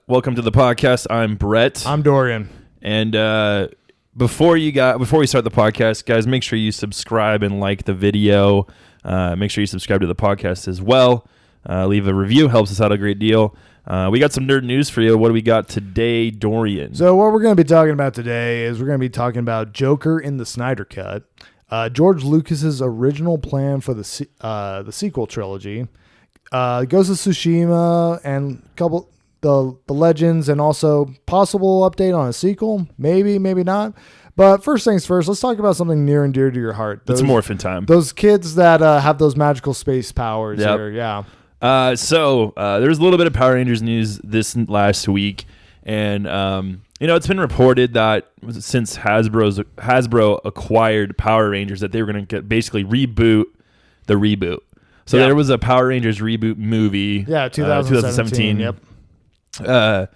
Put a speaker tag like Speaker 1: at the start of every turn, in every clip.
Speaker 1: Welcome to the podcast. I'm Brett.
Speaker 2: I'm Dorian.
Speaker 1: And before we start the podcast, guys, make sure you subscribe and like the video. Make sure you subscribe to the podcast as well. Leave a review. Helps us out a great deal. We got some nerd news for you. What do we got today, Dorian?
Speaker 2: So what we're going to be talking about today is we're going to be talking about Joker in the Snyder Cut, George Lucas's original plan for the sequel trilogy, Ghost of Tsushima, and the Legends, and also possible update on a sequel. Maybe not. But first things first, let's talk about something near and dear to your heart.
Speaker 1: It's morphin' time.
Speaker 2: Those kids that have those magical space powers here. Yeah.
Speaker 1: So there's a little bit of Power Rangers news this last week, and it's been reported that since Hasbro acquired Power Rangers, that they were going to basically reboot the reboot. So there was a Power Rangers reboot movie.
Speaker 2: Yeah, 2017. Yep.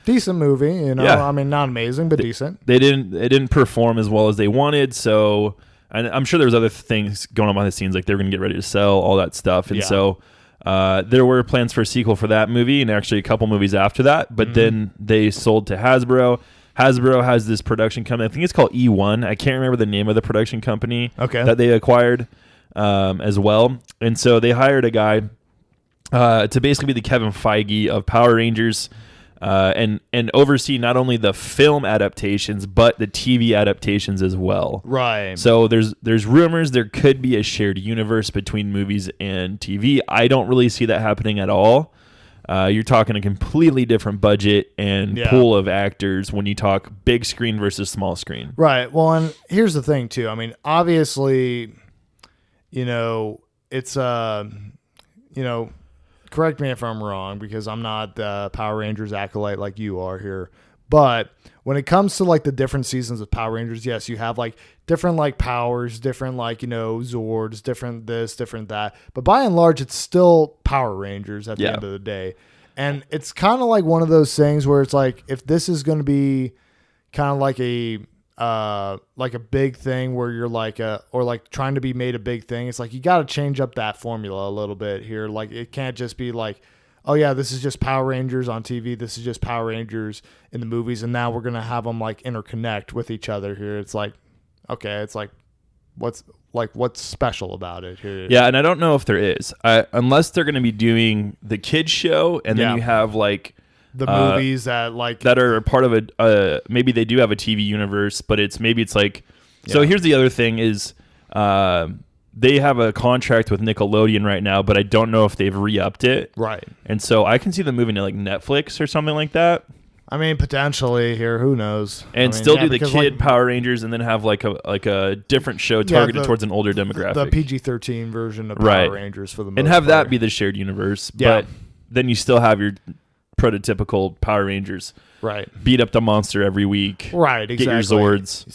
Speaker 2: Decent movie,
Speaker 1: Yeah.
Speaker 2: I mean, not amazing, but decent.
Speaker 1: It didn't perform as well as they wanted, so and I'm sure there was other things going on behind the scenes, like they were going to get ready to sell all that stuff, and so there were plans for a sequel for that movie, and actually a couple movies after that, but then they sold to Hasbro. Hasbro has this production company, I think it's called E1. I can't remember the name of the production company that they acquired as well, and so they hired a guy to basically be the Kevin Feige of Power Rangers. And oversee not only the film adaptations but the TV adaptations as well.
Speaker 2: Right.
Speaker 1: So there's rumors there could be a shared universe between movies and TV. I don't really see that happening at all. You're talking a completely different budget and pool of actors when you talk big screen versus small screen.
Speaker 2: Right. Well, and here's the thing too. I mean, obviously, it's correct me if I'm wrong, because I'm not the Power Rangers acolyte like you are here. But when it comes to like the different seasons of Power Rangers, yes, you have like different like powers, different like, Zords, different this, different that. But by and large, it's still Power Rangers at the end of the day. And it's kind of like one of those things where it's like, if this is going to be kind of like a big thing where you're or trying to be made a big thing, it's like you got to change up that formula a little bit here. Like it can't just be like, oh yeah, this is just Power Rangers on TV, this is just Power Rangers in the movies, and now we're gonna have them like interconnect with each other here. It's like, okay, it's like what's special about it here?
Speaker 1: Yeah, and I don't know if there is, unless they're gonna be doing the kids show, and then you have like
Speaker 2: the movies that
Speaker 1: are part of a maybe they do have a TV universe, but it's like so here's the other thing is they have a contract with Nickelodeon right now, but I don't know if they've re-upped it.
Speaker 2: Right. And
Speaker 1: so I can see them moving to like Netflix or something like that.
Speaker 2: I mean, potentially here, who knows?
Speaker 1: And do the kid Power Rangers, and then have like a different show targeted towards an older demographic.
Speaker 2: The PG-13 version of Power Rangers for the most
Speaker 1: and have
Speaker 2: part.
Speaker 1: That be the shared universe. Yeah. But then you still have your prototypical Power Rangers,
Speaker 2: right?
Speaker 1: Beat up the monster every week,
Speaker 2: right? Exactly.
Speaker 1: Get your Zords.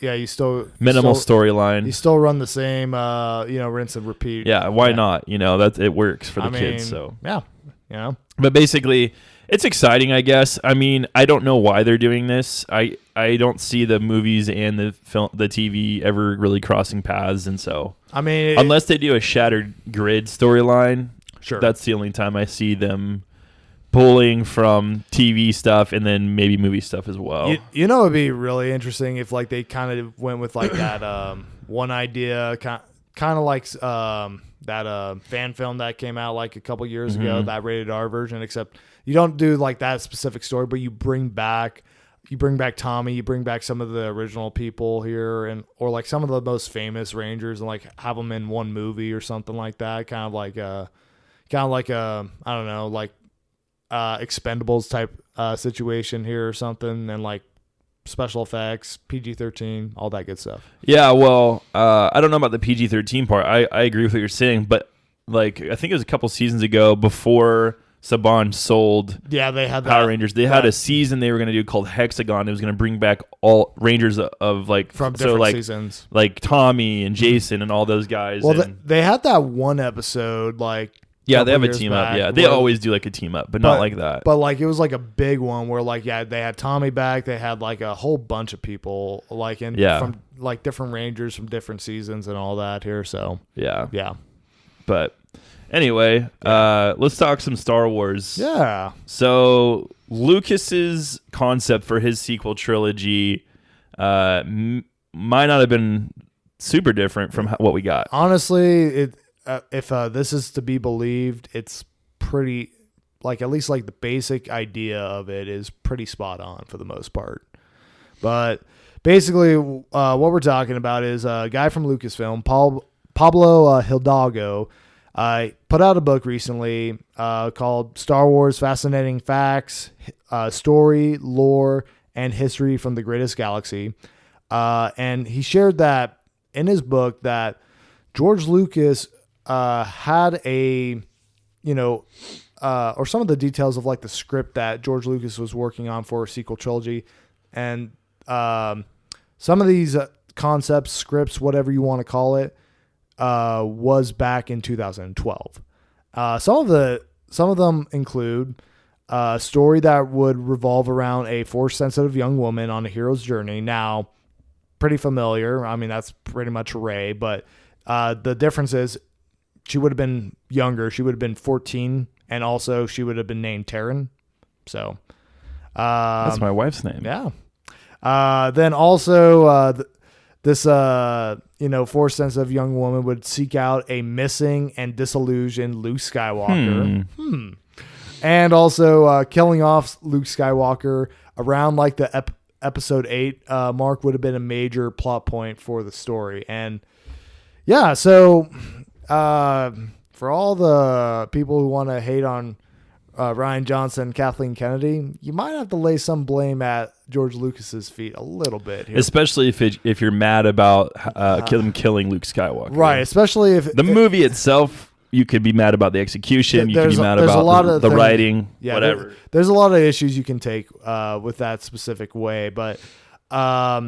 Speaker 2: You still
Speaker 1: minimal storyline.
Speaker 2: You still run the same, rinse and repeat.
Speaker 1: Yeah, why not? That it works for the kids. So
Speaker 2: yeah,
Speaker 1: But basically, it's exciting, I guess. I mean, I don't know why they're doing this. I don't see the movies and the TV ever really crossing paths, and so unless they do a Shattered Grid storyline,
Speaker 2: sure,
Speaker 1: that's the only time I see them pulling from TV stuff and then maybe movie stuff as well.
Speaker 2: It'd be really interesting if like they kind of went with like that one idea, kind of like that fan film that came out like a couple years ago, that rated R version, except you don't do like that specific story, but you bring back Tommy, you bring back some of the original people here, or like some of the most famous Rangers, and like have them in one movie or something like that, kind of like I don't know, like Expendables type situation here or something, and like special effects, PG-13, all that good stuff.
Speaker 1: Yeah, well, I don't know about the PG-13 part. I agree with what you're saying, but like I think it was a couple seasons ago before Saban sold
Speaker 2: they had
Speaker 1: Power Rangers. They had a season they were going to do called Hexagon. It was going to bring back all Rangers of like
Speaker 2: from different seasons,
Speaker 1: like Tommy and Jason and all those guys.
Speaker 2: Well, they had that one episode like.
Speaker 1: Yeah, they have a team up. Yeah, they always do like a team up, but not like that.
Speaker 2: But like it was like a big one where like they had Tommy back. They had like a whole bunch of people like from like different Rangers from different seasons and all that here. So
Speaker 1: yeah.
Speaker 2: But
Speaker 1: Anyway, let's talk some Star Wars.
Speaker 2: Yeah.
Speaker 1: So Lucas's concept for his sequel trilogy might not have been super different from what we got.
Speaker 2: Honestly, if this is to be believed, it's pretty, like, at least like the basic idea of it is pretty spot on for the most part. But basically, what we're talking about is a guy from Lucasfilm, Pablo Hidalgo, put out a book recently called Star Wars Fascinating Facts, Story, Lore, and History from the Greatest Galaxy. And he shared that in his book that George Lucas had a, or some of the details of like the script that George Lucas was working on for a sequel trilogy. And some of these concepts, scripts, whatever you want to call it, was back in 2012. Some of them include a story that would revolve around a Force-sensitive young woman on a hero's journey. Now, pretty familiar. I mean, that's pretty much Rey, but the difference is she would have been younger. She would have been 14, and also she would have been named Taryn. So
Speaker 1: that's my wife's name.
Speaker 2: Yeah. Then also this Force-sensitive young woman would seek out a missing and disillusioned Luke Skywalker. And also killing off Luke Skywalker around like the episode 8 mark would have been a major plot point for the story. And yeah, so for all the people who want to hate on Rian Johnson, Kathleen Kennedy, you might have to lay some blame at George Lucas's feet a little bit here.
Speaker 1: Especially if you're mad about him killing Luke Skywalker.
Speaker 2: Right, especially if
Speaker 1: the movie itself, you could be mad about the execution, you could be mad about the writing, whatever.
Speaker 2: There's a lot of issues you can take with that specific way, but I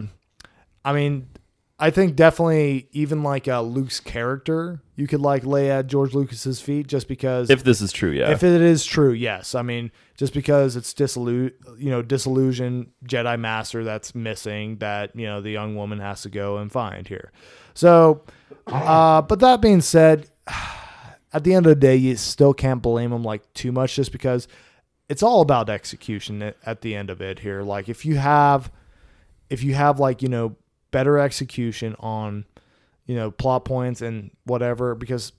Speaker 2: mean, I think definitely even like Luke's character, you could like lay at George Lucas's feet just because.
Speaker 1: If this is true, yeah.
Speaker 2: If it is true, yes. I mean, just because it's disillusioned Jedi Master that's missing that, the young woman has to go and find here. So, but that being said, at the end of the day, you still can't blame him like too much just because it's all about execution at the end of it here. Like if you have like, better execution on, plot points and whatever, because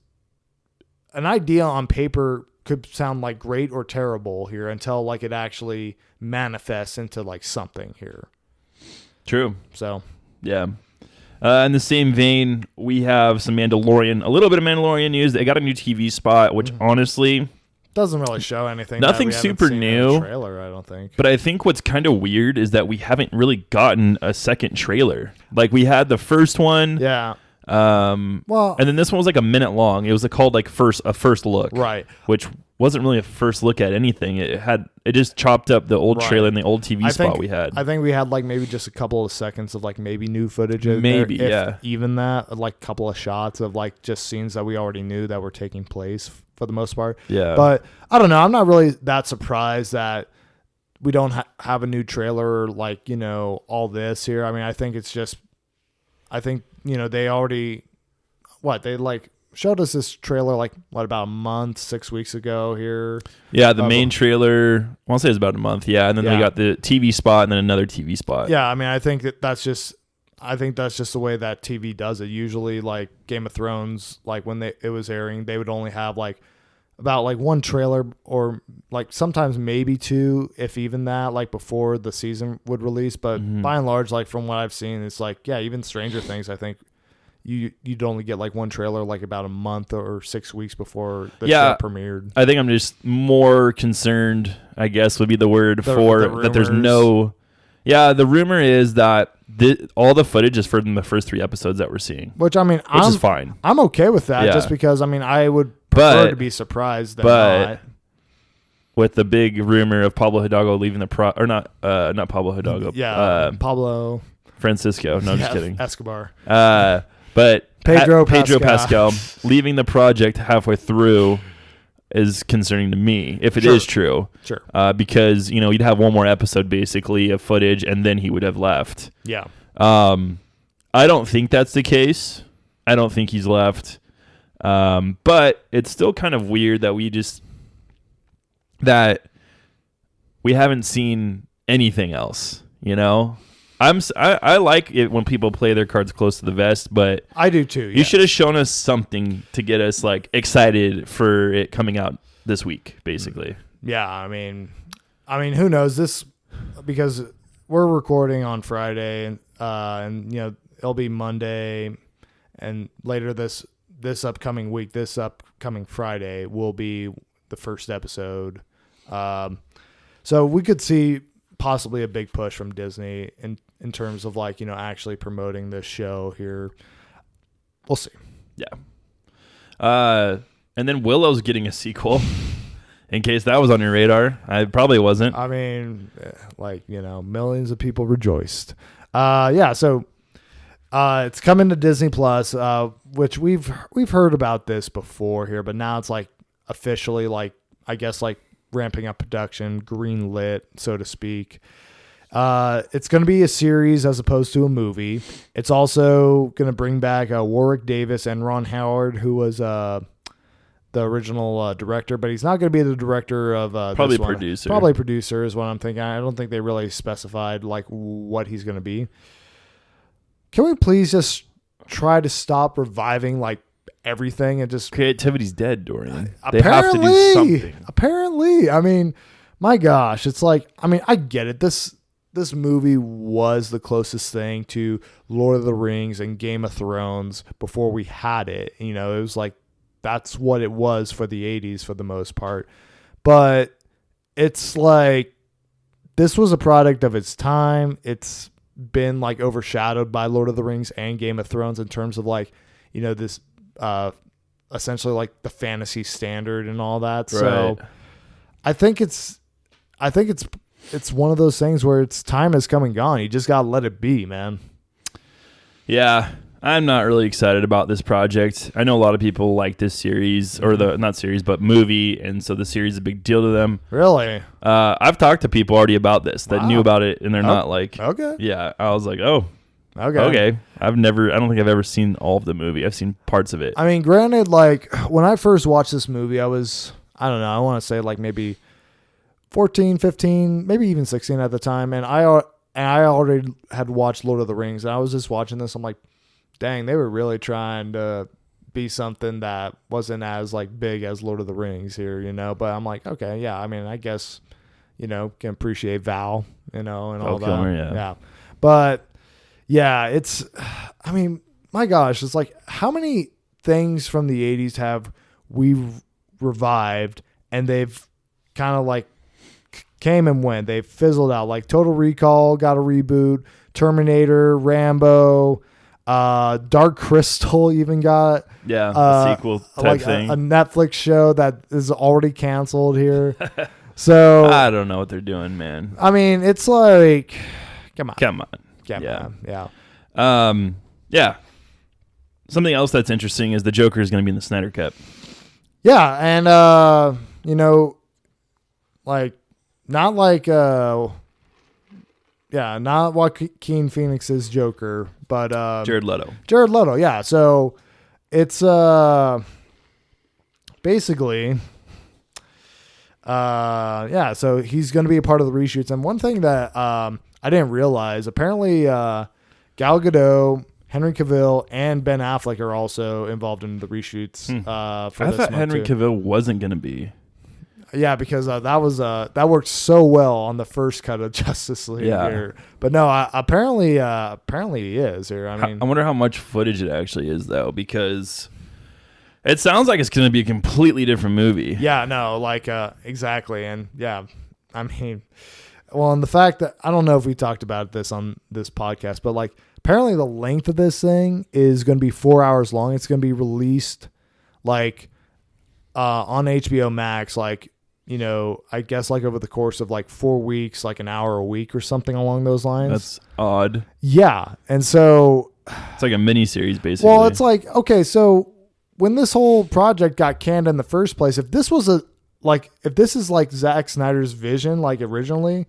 Speaker 2: an idea on paper could sound like great or terrible here until like it actually manifests into like something here.
Speaker 1: True.
Speaker 2: So,
Speaker 1: yeah. In the same vein, we have some Mandalorian, a little bit of Mandalorian news. They got a new TV spot, which honestly
Speaker 2: doesn't really show anything.
Speaker 1: Nothing super new.
Speaker 2: In the trailer, I don't think.
Speaker 1: But I think what's kind of weird is that we haven't really gotten a second trailer. Like we had the first one.
Speaker 2: Yeah.
Speaker 1: And then this one was like a minute long. It was called like a first look,
Speaker 2: right?
Speaker 1: Which wasn't really a first look at anything. It just chopped up the old trailer and the old TV spot we had.
Speaker 2: I think we had like maybe just a couple of seconds of like maybe new footage.
Speaker 1: Maybe,
Speaker 2: there, even that, like a couple of shots of like just scenes that we already knew that were taking place for the most part.
Speaker 1: Yeah.
Speaker 2: But I don't know. I'm not really that surprised that we don't have a new trailer, like, all this here. I mean, I think it's just, they already, they like showed us this trailer like about a month, 6 weeks ago here.
Speaker 1: Yeah, the main trailer, I want to say it was about a month. Yeah, and then they got the TV spot and then another TV spot.
Speaker 2: Yeah, I mean, I think that's just the way that TV does it. Usually, like Game of Thrones, like when it was airing, they would only have like about like one trailer or like sometimes maybe two, if even that, like before the season would release. But by and large, like from what I've seen, it's like, yeah, even Stranger Things, I think you'd only get like one trailer like about a month or 6 weeks before the show premiered.
Speaker 1: I think I'm just more concerned, I guess would be the word that there's no. Yeah, the rumor is that all the footage is from the first 3 episodes that we're seeing.
Speaker 2: Which
Speaker 1: is fine.
Speaker 2: I'm okay with that, just because I would prefer to be surprised than not.
Speaker 1: With the big rumor of Pablo Hidalgo leaving not Pablo Hidalgo.
Speaker 2: Yeah, Pablo
Speaker 1: Francisco. No, I'm just kidding.
Speaker 2: Escobar.
Speaker 1: But
Speaker 2: Pedro
Speaker 1: Pascal leaving the project halfway through is concerning to me, if it is true.
Speaker 2: Sure.
Speaker 1: Because, you'd have one more episode basically of footage and then he would have left.
Speaker 2: Yeah.
Speaker 1: I don't think that's the case. I don't think he's left. But it's still kind of weird that we haven't seen anything else, you know? I like it when people play their cards close to the vest, but
Speaker 2: I do too.
Speaker 1: You should have shown us something to get us like excited for it coming out this week, basically.
Speaker 2: Yeah, I mean, who knows this, because we're recording on Friday, and you know it'll be Monday, and later this upcoming week, this upcoming Friday will be the first episode. So we could see possibly a big push from Disney in terms of like, you know, actually promoting this show here. We'll see.
Speaker 1: Yeah. And then Willow's getting a sequel. In case that was on your radar. I probably wasn't.
Speaker 2: I mean, like, you know, millions of people rejoiced. Yeah, so it's coming to Disney Plus, which we've heard about this before here, but now it's like officially, like, I guess, like ramping up production, green lit, so to speak. It's going to be a series as opposed to a movie. It's also going to bring back Warwick Davis and Ron Howard, who was the original director, but he's not going to be the director of
Speaker 1: probably
Speaker 2: this one.
Speaker 1: Producer.
Speaker 2: Probably producer is what I'm thinking. I don't think they really specified like what he's going to be. Can we please just try to stop reviving like everything and just
Speaker 1: creativity's dead, Dorian. They have to do something.
Speaker 2: Apparently, I mean, my gosh, it's like, I mean, I get it. This movie was the closest thing to Lord of the Rings and Game of Thrones before we had it. You know, it was like that's what it was for the 80s for the most part. But it's like this was a product of its time. It's been like overshadowed by Lord of the Rings and Game of Thrones in terms of like, you know, this essentially like the fantasy standard and all that. Right. So I think it's one of those things where its time has come and gone. You just got to let it be, man. Yeah.
Speaker 1: I'm not really excited about this project. I know a lot of people like this series, or not series, but movie, and so the series is a big deal to them.
Speaker 2: Really?
Speaker 1: I've talked to people already about this that knew about it, and they're not like,
Speaker 2: okay.
Speaker 1: Yeah, I was like, oh, okay. I don't think I've ever seen all of the movie. I've seen parts of it.
Speaker 2: I mean, granted, like when I first watched this movie, I was, I don't know, I want to say like maybe 14, 15, maybe even 16 at the time, and I already had watched Lord of the Rings, and I was just watching this. I'm like, dang, they were really trying to be something that wasn't as like big as Lord of the Rings here, you know. But I'm like, okay, yeah. I mean, I guess, you know, can appreciate Val, you know, and all that.
Speaker 1: Kilmer,
Speaker 2: yeah. But yeah, it's, I mean, my gosh, it's like how many things from the 80s have we revived and they've kind of like came and went. They've fizzled out. Like Total Recall got a reboot, Terminator, Rambo. Dark Crystal even got
Speaker 1: a sequel type
Speaker 2: like
Speaker 1: thing.
Speaker 2: A Netflix show that is already canceled here. So
Speaker 1: I don't know what they're doing, man.
Speaker 2: I mean, it's like, come on.
Speaker 1: Yeah. Something else that's interesting is the Joker is going to be in the Snyder Cut.
Speaker 2: Yeah, and you know, like not like not Joaquin Phoenix's Joker, but
Speaker 1: Jared Leto.
Speaker 2: Yeah. So it's basically so he's going to be a part of the reshoots. And one thing that I didn't realize, apparently Gal Gadot, Henry Cavill, and Ben Affleck are also involved in the reshoots for
Speaker 1: I
Speaker 2: this
Speaker 1: thought Henry
Speaker 2: too.
Speaker 1: Cavill wasn't going to be.
Speaker 2: Yeah, because that worked so well on the first cut of Justice League here. But no, apparently he is here. I mean,
Speaker 1: I wonder how much footage it actually is though, because it sounds like it's going to be a completely different movie.
Speaker 2: Yeah, no, like exactly, and yeah, I mean, well, and the fact that I don't know if we talked about this on this podcast, but like apparently the length of this thing is going to be 4 hours long. It's going to be released like on HBO Max, like. You know, I guess like over the course of like 4 weeks, like an hour a week or something along those lines.
Speaker 1: That's odd.
Speaker 2: Yeah. And so
Speaker 1: it's like a mini series basically.
Speaker 2: Well, it's like, okay, so when this whole project got canned in the first place, if this is like Zack Snyder's vision, like originally,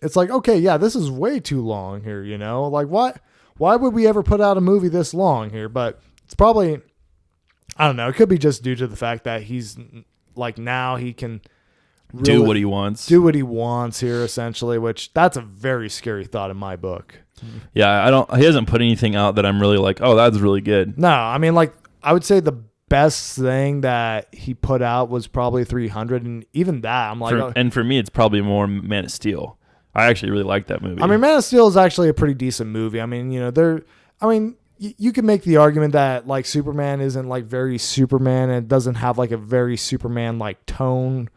Speaker 2: it's like, okay, yeah, this is way too long here, you know? Like why would we ever put out a movie this long here? But it's probably I don't know. It could be just due to the fact that he's like now he can really
Speaker 1: do what he wants.
Speaker 2: Do what he wants here, essentially. Which that's a very scary thought in my book.
Speaker 1: Yeah, he hasn't put anything out that I'm really like, oh, that's really good.
Speaker 2: No, I mean, like I would say the best thing that he put out was probably 300, and even that I'm like,
Speaker 1: and for me, it's probably more Man of Steel. I actually really like that movie.
Speaker 2: I mean, Man of Steel is actually a pretty decent movie. I mean, you can make the argument that like Superman isn't like very Superman and it doesn't have like a very Superman like tone.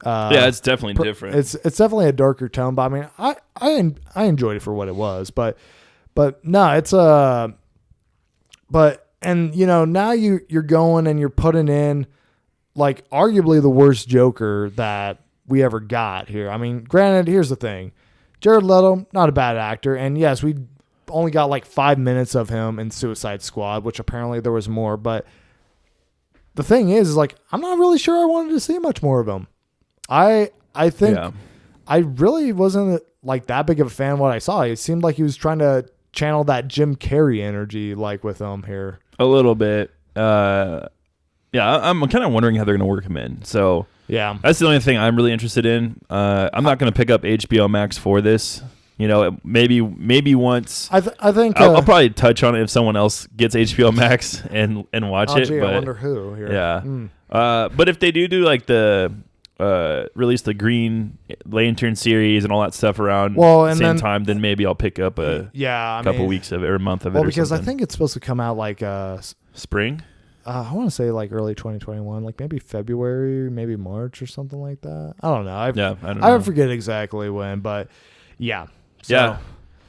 Speaker 1: Yeah, it's definitely different.
Speaker 2: It's definitely a darker tone, but I mean, I enjoyed it for what it was, but no, it's and now you're going and you're putting in like arguably the worst Joker that we ever got here. I mean, granted, here's the thing. Jared Leto, not a bad actor, and yes, we only got like 5 minutes of him in Suicide Squad, which apparently there was more, but the thing is like I'm not really sure I wanted to see much more of him. I think I really wasn't like that big of a fan of what I saw. It seemed like he was trying to channel that Jim Carrey energy like with him here.
Speaker 1: A little bit. Yeah, I'm kind of wondering how they're going to work him in. So
Speaker 2: yeah,
Speaker 1: that's the only thing I'm really interested in. I'm not going to pick up HBO Max for this. Maybe once.
Speaker 2: I think
Speaker 1: I'll probably touch on it if someone else gets HBO Max and watch it.
Speaker 2: Gee,
Speaker 1: but,
Speaker 2: I wonder who here.
Speaker 1: Yeah. But if they do like the release the Green Lantern series and all that stuff around the same time, then maybe I'll pick up a couple weeks of it or a month of it. Well,
Speaker 2: because I think it's supposed to come out like
Speaker 1: spring.
Speaker 2: I want to say like early 2021, like maybe February, maybe March or something like that. I don't know. I don't know. I forget exactly when, but yeah. So.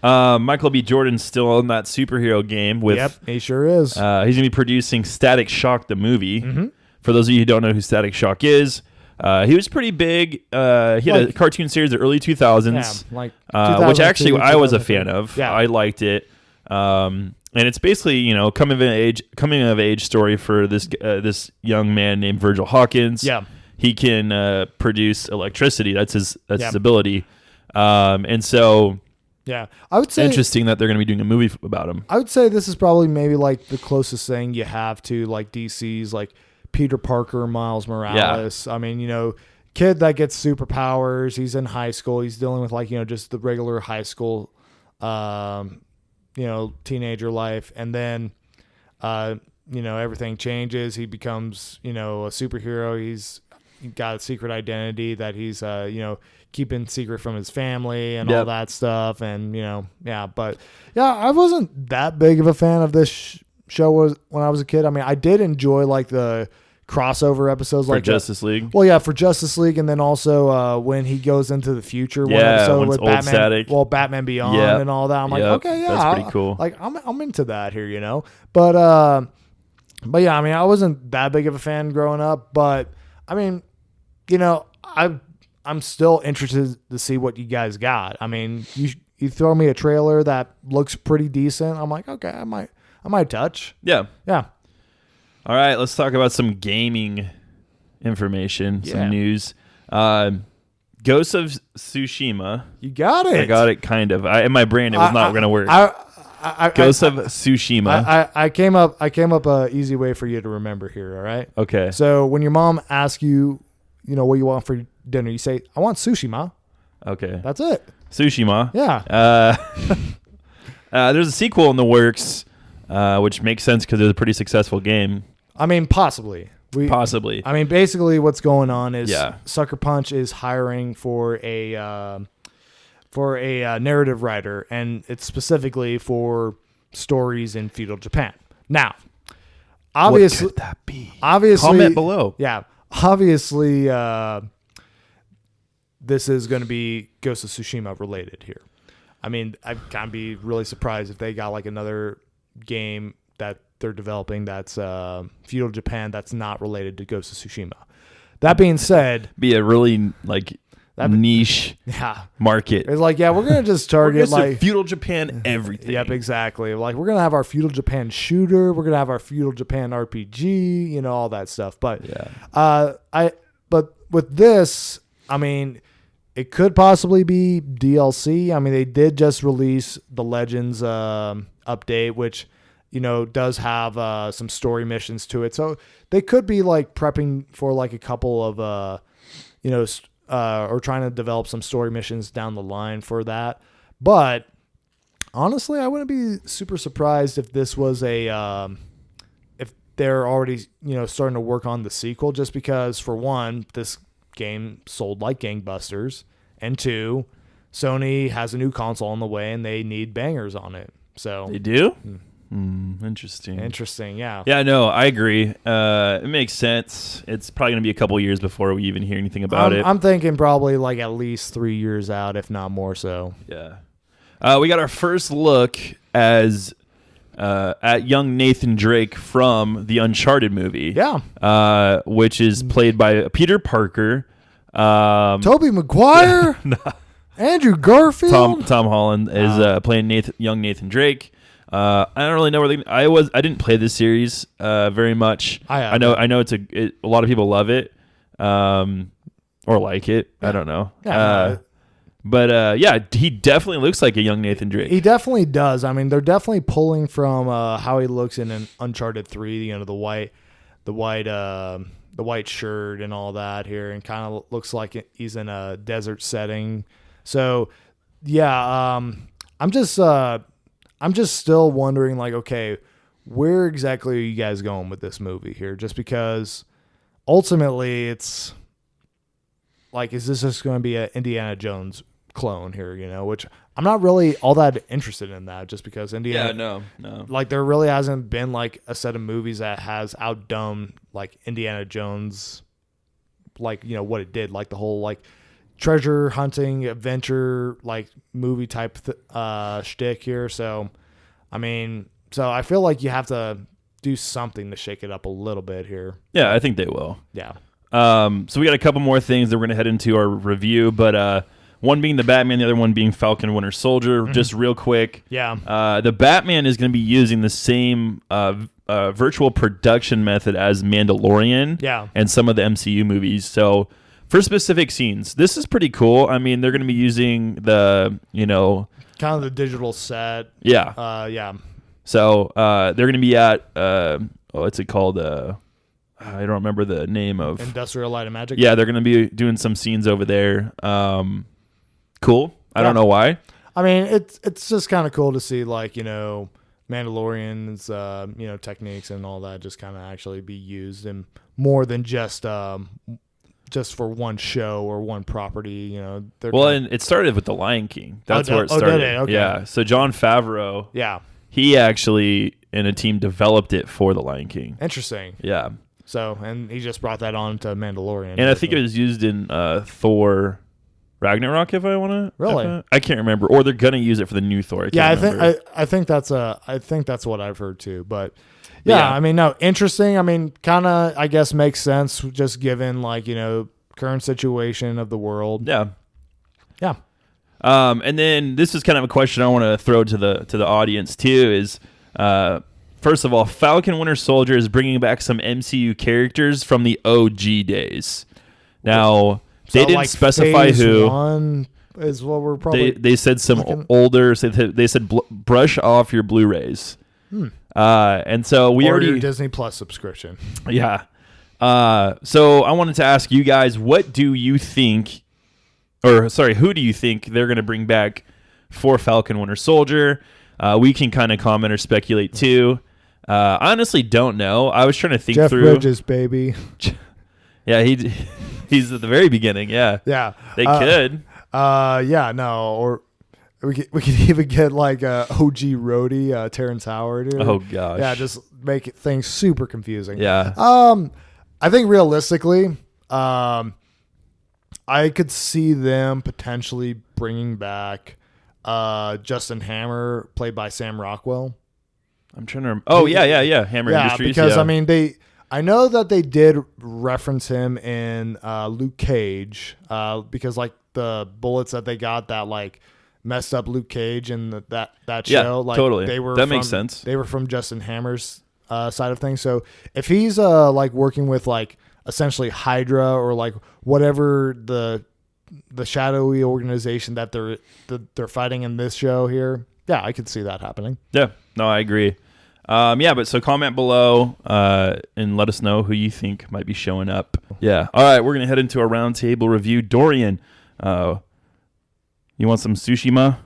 Speaker 1: Yeah. Michael B. Jordan's still in that superhero game with.
Speaker 2: Yep, he sure is.
Speaker 1: He's going to be producing Static Shock, the movie.
Speaker 2: Mm-hmm.
Speaker 1: For those of you who don't know who Static Shock is, he was pretty big. He had a cartoon series in the early 2000s, which actually I was a fan of.
Speaker 2: Yeah.
Speaker 1: I liked it. And it's basically, coming of age story for this young man named Virgil Hawkins.
Speaker 2: Yeah.
Speaker 1: He can produce electricity. That's his ability. And so
Speaker 2: yeah, I would say
Speaker 1: interesting that they're going to be doing a movie about him.
Speaker 2: I would say this is probably maybe like the closest thing you have to like DC's like Peter Parker, Miles Morales. Yeah. I mean, kid that gets superpowers. He's in high school. He's dealing with like, just the regular high school, teenager life. And then, everything changes. He becomes, a superhero. He's got a secret identity that he's, keeping secret from his family and all that stuff. And, but yeah, I wasn't that big of a fan of this show when I was a kid. I mean, I did enjoy like the crossover episodes
Speaker 1: for
Speaker 2: like
Speaker 1: Justice League.
Speaker 2: Well, yeah, for Justice League, and then also when he goes into the future, one episode with Batman,
Speaker 1: Static.
Speaker 2: Well, Batman Beyond and all that. I'm like, okay, yeah,
Speaker 1: that's pretty cool.
Speaker 2: Like I'm into that here, But yeah, I mean, I wasn't that big of a fan growing up, but I mean, I'm still interested to see what you guys got. I mean, you throw me a trailer that looks pretty decent. I'm like, okay, I might touch.
Speaker 1: Yeah.
Speaker 2: Yeah.
Speaker 1: All right, let's talk about some gaming information, some news. Ghost of Tsushima.
Speaker 2: You got it.
Speaker 1: I got it, kind of. In my brain, it was not going to work. Ghost of Tsushima.
Speaker 2: I came up a easy way for you to remember here. All right.
Speaker 1: Okay.
Speaker 2: So when your mom asks you, what you want for dinner, you say, "I want sushi, ma."
Speaker 1: Okay.
Speaker 2: That's it.
Speaker 1: Sushi, ma.
Speaker 2: Yeah.
Speaker 1: There's a sequel in the works, which makes sense because it's a pretty successful game.
Speaker 2: I mean, possibly.
Speaker 1: Possibly.
Speaker 2: I mean, basically, what's going on is Sucker Punch is hiring for a narrative writer, and it's specifically for stories in feudal Japan. Now, obviously,
Speaker 1: what could that be?
Speaker 2: Obviously,
Speaker 1: comment below.
Speaker 2: Yeah, obviously, this is going to be Ghost of Tsushima related here. I mean, I'd kind of be really surprised if they got like another game that they're developing that's feudal Japan that's not related to Ghost of Tsushima. That being said,
Speaker 1: be a really like niche market.
Speaker 2: It's like, we're gonna just target like
Speaker 1: feudal Japan everything.
Speaker 2: Yep, exactly. Like we're gonna have our feudal Japan shooter, we're gonna have our feudal Japan RPG, all that stuff. But but with this, I mean, it could possibly be DLC. I mean, they did just release the Legends update, which does have some story missions to it. So they could be like prepping for like a couple of, or trying to develop some story missions down the line for that. But honestly, I wouldn't be super surprised if this was if they're already, starting to work on the sequel, just because, for one, this game sold like gangbusters, and two, Sony has a new console on the way and they need bangers on it. So
Speaker 1: they do? Interesting.
Speaker 2: Yeah.
Speaker 1: Yeah, no, I agree. It makes sense. It's probably going to be a couple years before we even hear anything about it.
Speaker 2: I'm thinking probably like at least 3 years out, if not more so.
Speaker 1: Yeah. We got our first look at young Nathan Drake from the Uncharted movie.
Speaker 2: Yeah.
Speaker 1: Which is played by Peter Parker.
Speaker 2: Tobey Maguire? Andrew Garfield?
Speaker 1: Tom Holland is playing young Nathan Drake. I don't really know where I didn't play this series very much. I know a lot of people love it, or like it. Yeah. I don't know. Yeah, but he definitely looks like a young Nathan Drake.
Speaker 2: He definitely does. I mean, they're definitely pulling from how he looks in an Uncharted 3. The white shirt and all that here, and kind of looks like he's in a desert setting. So, yeah, I'm just still wondering, like, okay, where exactly are you guys going with this movie here? Just because ultimately it's like, is this just going to be an Indiana Jones clone here, which I'm not really all that interested in that, just because Indiana.
Speaker 1: Yeah, no.
Speaker 2: Like, there really hasn't been like a set of movies that has outdone like Indiana Jones, like, what it did, like the whole like treasure hunting adventure like movie type shtick here. So I mean, I feel like you have to do something to shake it up a little bit here.
Speaker 1: Yeah, I think they will.
Speaker 2: Yeah.
Speaker 1: So we got a couple more things that we're going to head into our review, but one being the Batman, the other one being Falcon and Winter Soldier. Mm-hmm. Just real quick.
Speaker 2: Yeah.
Speaker 1: The Batman is going to be using the same virtual production method as Mandalorian.
Speaker 2: Yeah.
Speaker 1: And some of the MCU movies. So for specific scenes, this is pretty cool. I mean, they're going to be using the,
Speaker 2: kind of the digital set.
Speaker 1: Yeah.
Speaker 2: Yeah.
Speaker 1: So they're going to be at, what's it called? I don't remember the name of.
Speaker 2: Industrial Light and Magic.
Speaker 1: Yeah, they're going to be doing some scenes over there. Cool. I don't know why.
Speaker 2: I mean, it's just kind of cool to see, like, Mandalorian's, techniques and all that just kind of actually be used in more than just for one show or one property, and
Speaker 1: it started with The Lion King. That's where it started.
Speaker 2: Did it? Okay.
Speaker 1: Yeah. So Jon Favreau.
Speaker 2: Yeah.
Speaker 1: He actually, in a team, developed it for The Lion King.
Speaker 2: Interesting.
Speaker 1: Yeah.
Speaker 2: So, and he just brought that on to Mandalorian.
Speaker 1: And I think it was used in Thor Ragnarok, if I want to.
Speaker 2: Really?
Speaker 1: I can't remember. Or they're going to use it for the new Thor.
Speaker 2: I think that's what I've heard too. But yeah, I mean, no, interesting. I mean, kind of, I guess, makes sense just given, like, current situation of the world.
Speaker 1: Yeah.
Speaker 2: Yeah.
Speaker 1: And then this is kind of a question I want to throw to the audience too is, first of all, Falcon Winter Soldier is bringing back some MCU characters from the OG days. Now, they didn't specify who.
Speaker 2: One is what we're probably.
Speaker 1: They said some older. They said brush off your Blu-rays. And so we already
Speaker 2: your Disney Plus subscription.
Speaker 1: Yeah. So I wanted to ask you guys, what do you think? Who do you think they're going to bring back for Falcon Winter Soldier? We can kind of comment or speculate too. I honestly don't know. I was trying to think through.
Speaker 2: Jeff Bridges, baby.
Speaker 1: Yeah, he's at the very beginning. Yeah.
Speaker 2: Yeah.
Speaker 1: They could.
Speaker 2: Yeah, no, or we could even get like OG roadie, Terrence Howard. Here.
Speaker 1: Oh gosh.
Speaker 2: Yeah, just make things super confusing.
Speaker 1: Yeah.
Speaker 2: I think realistically, I could see them potentially bringing back Justin Hammer, played by Sam Rockwell.
Speaker 1: I'm trying to remember. Oh, yeah. Hammer Industries.
Speaker 2: Because, I mean, I know that they did reference him in Luke Cage because, like, the bullets that they got that, like, messed up Luke Cage in that show. Like,
Speaker 1: totally.
Speaker 2: That
Speaker 1: makes sense.
Speaker 2: They were from Justin Hammer's side of things. So if he's, like, working with, like, essentially Hydra or, like, whatever the shadowy organization that they're fighting in this show here, yeah, I could see that happening.
Speaker 1: Yeah, no, I agree. But so comment below and let us know who you think might be showing up. Yeah. All right, we're gonna head into a roundtable review. Dorian, you want some Tsushima?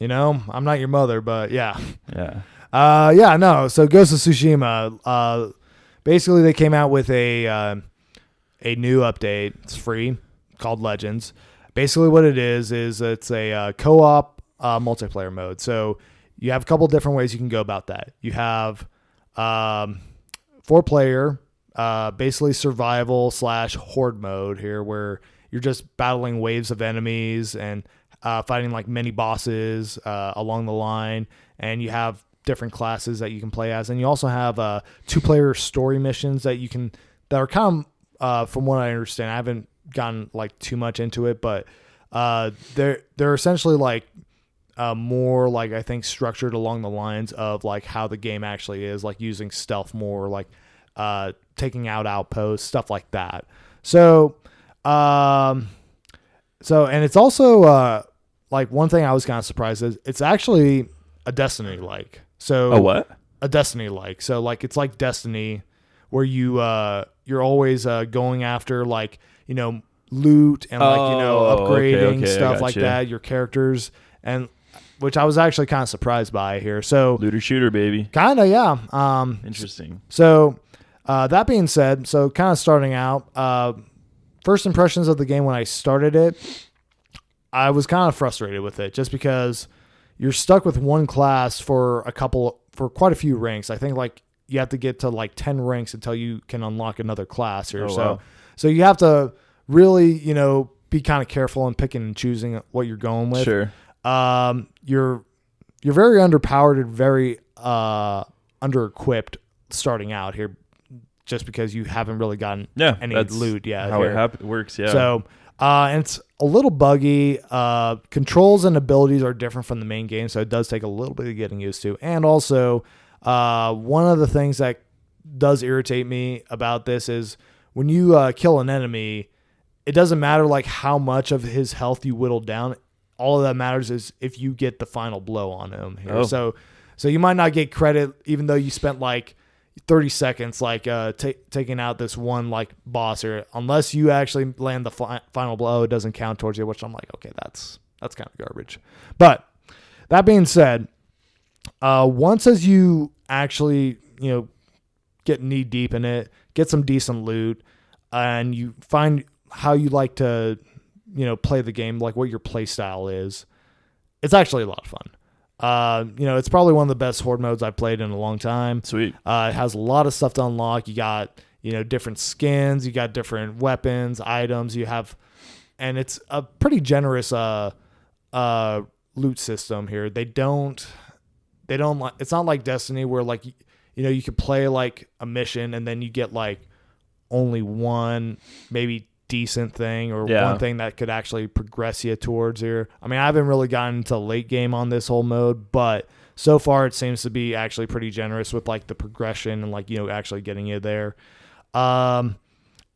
Speaker 2: I'm not your mother, but yeah.
Speaker 1: Yeah.
Speaker 2: No. So Ghost of Tsushima. Basically, they came out with a new update. It's free, called Legends. Basically, what it is it's a co-op multiplayer mode. So you have a couple different ways you can go about that. You have 4-player, basically survival / horde mode here, where you're just battling waves of enemies and fighting like mini bosses along the line, and you have different classes that you can play as, and you also have 2-player story missions that are kind of from what I understand. I haven't gotten like too much into it, but they're essentially like more like, I think, structured along the lines of like how the game actually is, like using stealth more, like taking out outposts, stuff like that. So and it's also like one thing I was kind of surprised is it's actually a Destiny like. So
Speaker 1: a what?
Speaker 2: A Destiny like. So like it's like Destiny, where you're always going after like loot and like upgrading stuff like that, your characters, and which I was actually kind of surprised by here. So
Speaker 1: looter shooter, baby.
Speaker 2: Kind of, yeah.
Speaker 1: Interesting.
Speaker 2: So that being said, so kind of starting out, first impressions of the game when I started it, I was kind of frustrated with it just because you're stuck with one class for quite a few ranks. I think like you have to get to like 10 ranks until you can unlock another class here. So you have to really, be kind of careful in picking and choosing what you're going with.
Speaker 1: Sure.
Speaker 2: You're very underpowered and very under-equipped starting out here, just because you haven't really gotten any loot yet.
Speaker 1: How it works, yeah.
Speaker 2: So and it's a little buggy. Controls and abilities are different from the main game, so it does take a little bit of getting used to. And also, one of the things that does irritate me about this is when you kill an enemy, it doesn't matter like how much of his health you whittle down. All of that matters is if you get the final blow on him here. So you might not get credit even though you spent like 30 seconds like taking out this one like boss here. Unless you actually land the final blow, it doesn't count towards you, which I'm like, okay, that's kind of garbage. But that being said, once as you actually get knee deep in it, get some decent loot, and you find how you like to play the game, like what your play style is, it's actually a lot of fun. It's probably one of the best horde modes I've played in a long time.
Speaker 1: Sweet.
Speaker 2: It has a lot of stuff to unlock. You got, different skins, you got different weapons, items and it's a pretty generous loot system here. They don't like, it's not like Destiny where like, you could play like a mission and then you get like only one maybe decent thing or one thing that could actually progress you towards here. I mean, I haven't really gotten into late game on this whole mode, but so far it seems to be actually pretty generous with like the progression and like, actually getting you there. And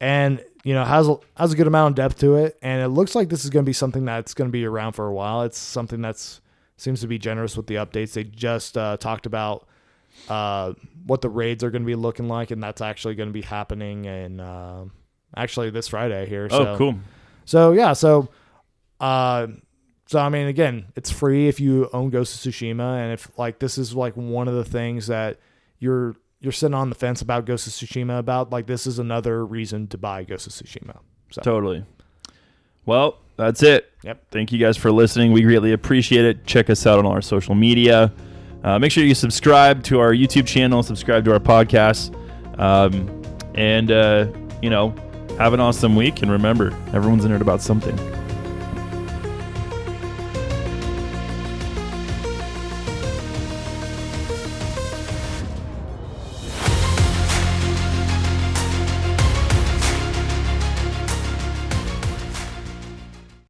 Speaker 2: has a good amount of depth to it. And it looks like this is going to be something that's going to be around for a while. It's something that's seems to be generous with the updates. They just talked about what the raids are going to be looking like, and that's actually going to be happening in actually this Friday here.
Speaker 1: Oh, cool.
Speaker 2: So yeah, so I mean, again, it's free if you own Ghost of Tsushima, and if like this is like one of the things that you're sitting on the fence about Ghost of Tsushima about, like this is another reason to buy Ghost of Tsushima. So.
Speaker 1: Totally. Well, that's it.
Speaker 2: Yep.
Speaker 1: Thank you guys for listening. We greatly appreciate it. Check us out on our social media. Make sure you subscribe to our YouTube channel, subscribe to our podcast, and have an awesome week. And remember, everyone's in it about something.